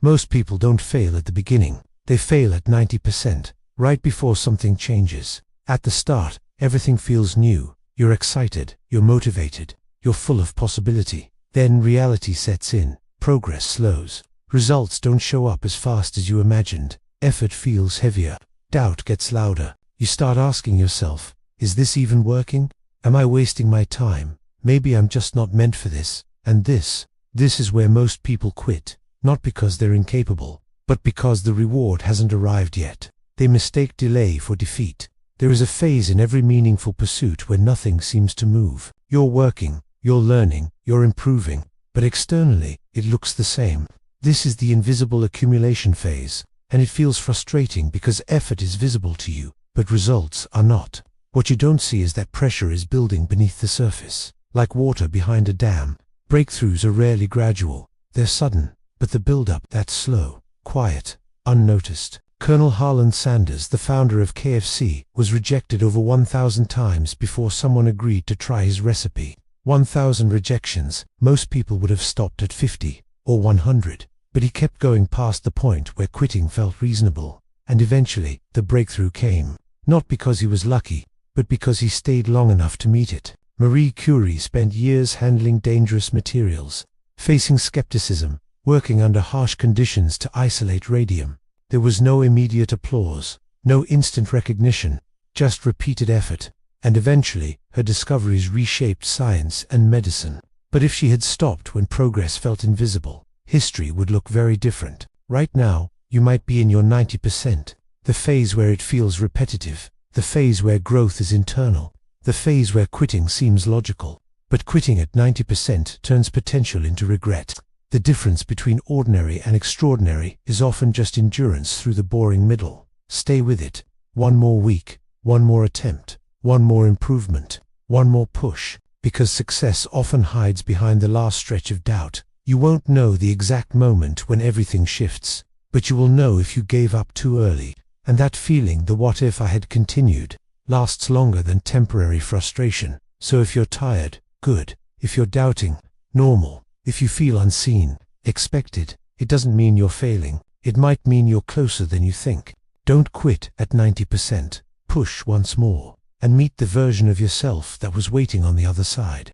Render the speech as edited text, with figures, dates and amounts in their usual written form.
Most people don't fail at the beginning. They fail at 90%, right before something changes. At the start, everything feels new. You're excited, you're motivated, you're full of possibility. Then reality sets in. Progress slows. Results don't show up as fast as you imagined. Effort feels heavier. Doubt gets louder. You start asking yourself, is this even working? Am I wasting my time? Maybe I'm just not meant for this. And this is where most people quit. Not because they're incapable, but because the reward hasn't arrived yet. They mistake delay for defeat. There is a phase in every meaningful pursuit where nothing seems to move. You're working, you're learning, you're improving, but externally, it looks the same. This is the invisible accumulation phase, and it feels frustrating because effort is visible to you, but results are not. What you don't see is that pressure is building beneath the surface. Like water behind a dam, breakthroughs are rarely gradual. They're sudden, but the build-up, that's slow, quiet, unnoticed. Colonel Harlan Sanders, the founder of KFC, was rejected over 1,000 times before someone agreed to try his recipe. 1,000 rejections. Most people would have stopped at 50 or 100, but he kept going past the point where quitting felt reasonable. And eventually, the breakthrough came. Not because he was lucky, but because he stayed long enough to meet it. Marie Curie spent years handling dangerous materials, facing skepticism, working under harsh conditions to isolate radium. There was no immediate applause, no instant recognition, just repeated effort, and eventually her discoveries reshaped science and medicine. But if she had stopped when progress felt invisible, history would look very different. Right now, you might be in your 90%, the phase where it feels repetitive, the phase where growth is internal, the phase where quitting seems logical. But quitting at 90% turns potential into regret. The difference between ordinary and extraordinary is often just endurance through the boring middle. Stay with it. One more week, one more attempt, one more improvement, one more push, because success often hides behind the last stretch of doubt. You won't know the exact moment when everything shifts, but you will know if you gave up too early. And that feeling, the what if I had continued, lasts longer than temporary frustration. So if you're tired, good. If you're doubting, normal. If you feel unseen, expected, it doesn't mean you're failing. It might mean you're closer than you think. Don't quit at 90%. Push once more, and meet the version of yourself that was waiting on the other side.